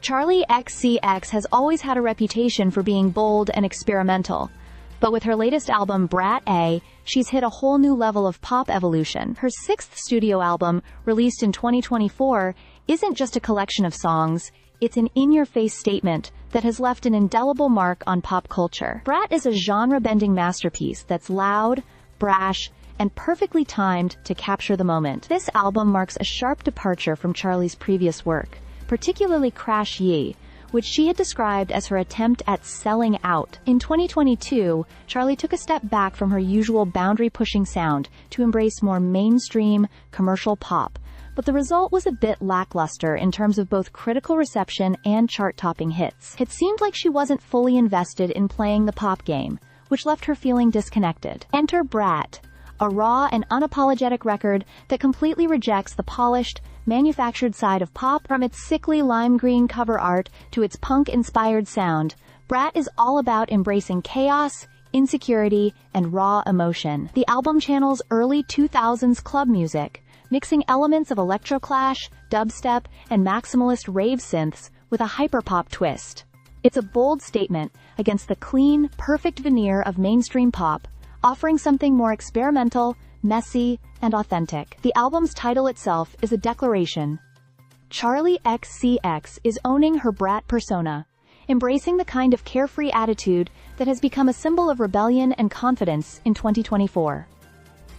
Charli XCX has always had a reputation for being bold and experimental, but with her latest album, Brat, she's hit a whole new level of pop evolution. Her sixth studio album, released in 2024, isn't just a collection of songs, it's an in-your-face statement that has left an indelible mark on pop culture. Brat is a genre-bending masterpiece that's loud, brash, and perfectly timed to capture the moment. This album marks a sharp departure from Charli's previous work, particularly Crash Ye, which she had described as her attempt at selling out. In 2022, Charli took a step back from her usual boundary-pushing sound to embrace more mainstream, commercial pop, but the result was a bit lackluster in terms of both critical reception and chart-topping hits. It seemed like she wasn't fully invested in playing the pop game, which left her feeling disconnected. Enter Brat, a raw and unapologetic record that completely rejects the polished, manufactured side of pop. From its sickly lime green cover art to its punk-inspired sound, Brat is all about embracing chaos, insecurity, and raw emotion. The album channels early 2000s club music, mixing elements of electroclash, dubstep, and maximalist rave synths with a hyperpop twist. It's a bold statement against the clean, perfect veneer of mainstream pop, offering something more experimental, messy, and authentic. The album's title itself is a declaration. Charli XCX is owning her Brat persona, embracing the kind of carefree attitude that has become a symbol of rebellion and confidence in 2024.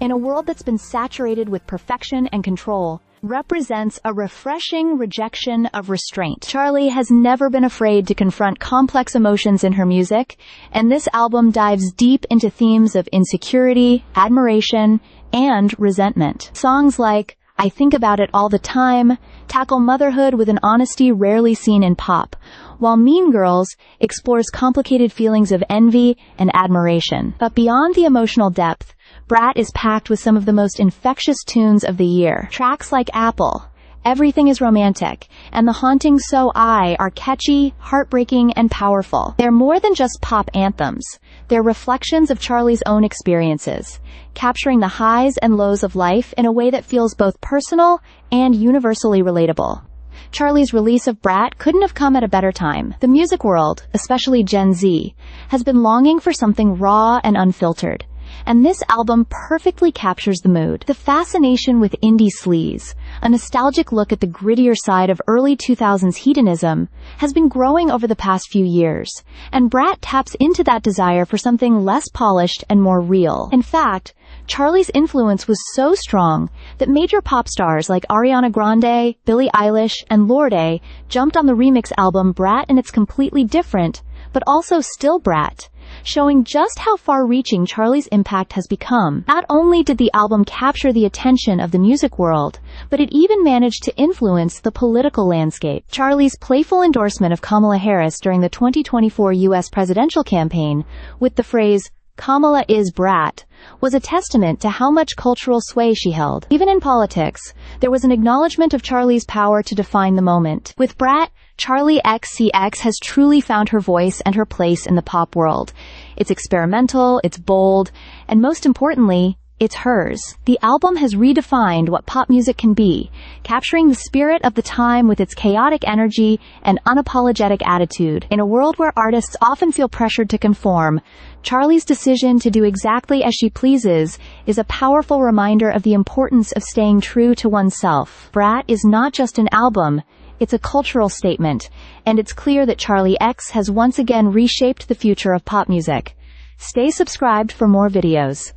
In a world that's been saturated with perfection and control, represents a refreshing rejection of restraint. Charli has never been afraid to confront complex emotions in her music, and this album dives deep into themes of insecurity, admiration, and resentment. Songs like I Think About It All the Time tackle motherhood with an honesty rarely seen in pop, while Mean Girls explores complicated feelings of envy and admiration. But beyond the emotional depth, Brat is packed with some of the most infectious tunes of the year. Tracks like Apple, Everything is Romantic, and The Haunting So I are catchy, heartbreaking, and powerful. They're more than just pop anthems. They're reflections of Charli's own experiences, capturing the highs and lows of life in a way that feels both personal and universally relatable. Charli's release of Brat couldn't have come at a better time. The music world, especially Gen Z, has been longing for something raw and unfiltered, and this album perfectly captures the mood. The fascination with indie sleaze, a nostalgic look at the grittier side of early 2000s hedonism, has been growing over the past few years, and Brat taps into that desire for something less polished and more real. In fact, Charli's influence was so strong that major pop stars like Ariana Grande, Billie Eilish, and Libre jumped on the remix album Brat, and it's completely different, but also still Brat, showing just how far-reaching Charli's impact has become. Not only did the album capture the attention of the music world, but it even managed to influence the political landscape. Charli's playful endorsement of Kamala Harris during the 2024 U.S. presidential campaign, with the phrase, "Kamala is Brat," was a testament to how much cultural sway she held. Even in politics, there was an acknowledgement of Charli's power to define the moment. With Brat, Charli XCX has truly found her voice and her place in the pop world. It's experimental, it's bold, and most importantly, it's hers. The album has redefined what pop music can be, capturing the spirit of the time with its chaotic energy and unapologetic attitude. In a world where artists often feel pressured to conform, Charli's decision to do exactly as she pleases is a powerful reminder of the importance of staying true to oneself. Brat is not just an album, it's a cultural statement, and it's clear that Charli X has once again reshaped the future of pop music. Stay subscribed for more videos.